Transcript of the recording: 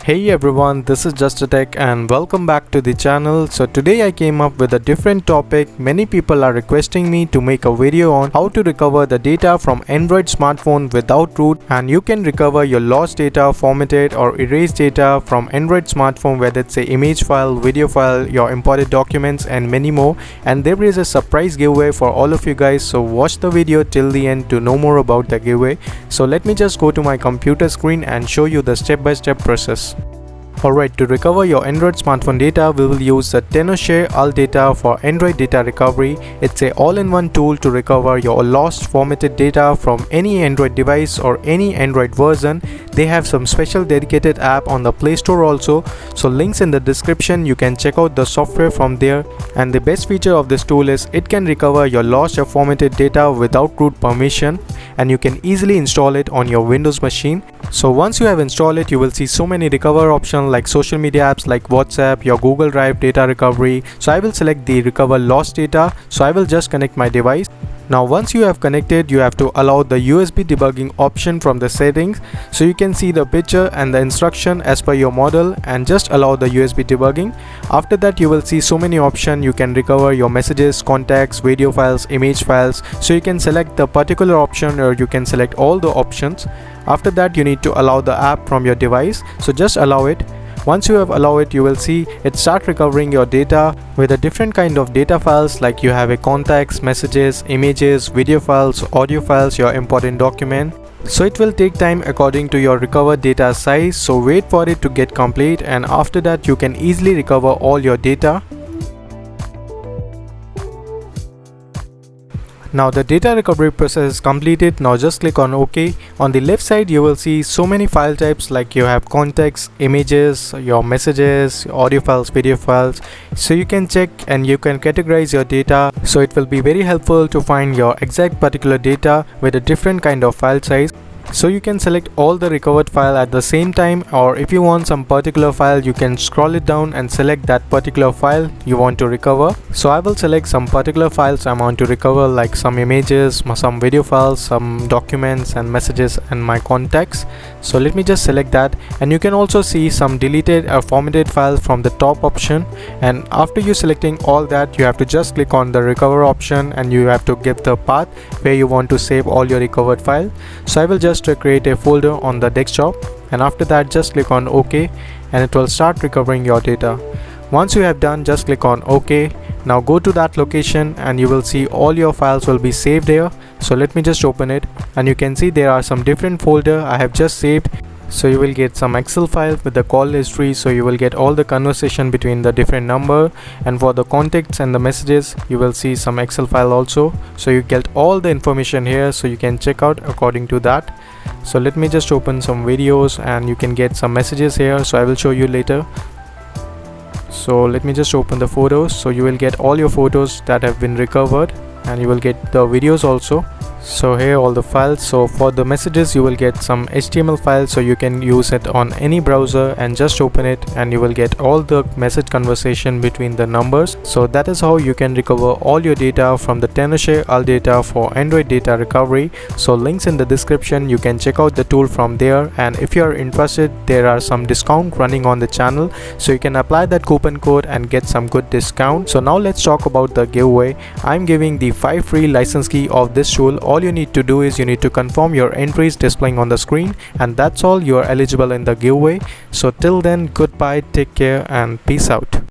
Hey everyone, this is Just a Tech and welcome back to the channel. So today I came up with a different topic. Many people are requesting me to make a video on how to recover the data from Android smartphone without root, and you can recover your lost data, formatted or erased data from Android smartphone, whether it's a image file, video file, your imported documents and many more. And there is a surprise giveaway for all of you guys, so watch the video till the end to know more about the giveaway. So let me just go to my computer screen and show you the step-by-step process. Alright, to recover your Android smartphone data, we will use the Tenorshare AllData for Android data recovery. It's a all-in-one tool to recover your lost formatted data from any Android device or any Android version. They have some special dedicated app on the Play Store also, so links in the description. You can check out the software from there. And the best feature of this tool is it can recover your lost or formatted data without root permission, and you can easily install it on your Windows machine. So once you have installed it, you will see so many recover options like social media apps like WhatsApp, your Google Drive data recovery. So I will select the recover lost data. So I will just connect my device. Now once you have connected, you have to allow the USB debugging option from the settings, so you can see the picture and the instruction as per your model, and just allow the USB debugging. After that, you will see so many options. You can recover your messages, contacts, video files, image files, so you can select the particular option or you can select all the options. After that, you need to allow the app from your device, so just allow it. Once you have allowed it, you will see it start recovering your data with a different kind of data files, like you have a contacts, messages, images, video files, audio files, your important document. So it will take time according to your recovered data size, so wait for it to get complete, and after that you can easily recover all your data. Now the data recovery process is completed. Now just click on OK. On the left side, you will see so many file types, like you have contacts, images, your messages, audio files, video files. So you can check and you can categorize your data. So it will be very helpful to find your exact particular data with a different kind of file size. So you can select all the recovered file at the same time, or if you want some particular file, you can scroll it down and select that particular file you want to recover. So I will select some particular files I want to recover, like some images, some video files, some documents and messages and my contacts. So let me just select that, and you can also see some deleted or formatted files from the top option. And after you selecting all that, you have to just click on the recover option and you have to give the path where you want to save all your recovered file. So I will just create a folder on the desktop, and after that just click on OK, and it will start recovering your data. Once you have done, just click on OK. Now go to that location and you will see all your files will be saved here. So let me just open it, and you can see there are some different folder I have just saved. So you will get some Excel file with the call history, so you will get all the conversation between the different number, and for the contacts and the messages you will see some Excel file also. So you get all the information here, so you can check out according to that. So let me just open some videos, and you can get some messages here, so I will show you later. So let me just open the photos, so you will get all your photos that have been recovered, and you will get the videos also. So here all the files. So for the messages, you will get some HTML files, so you can use it on any browser and just open it, and you will get all the message conversation between the numbers. So that is how you can recover all your data from the Tenorshare AllData for Android data recovery. So links in the description. You can check out the tool from there, and if you are interested, there are some discount running on the channel, so you can apply that coupon code and get some good discount. So now let's talk about the giveaway. I'm giving the 5 free license key of this tool. All you need to do is you need to confirm your entries displaying on the screen, and that's all. You are eligible in the giveaway. So till then, goodbye, take care and peace out.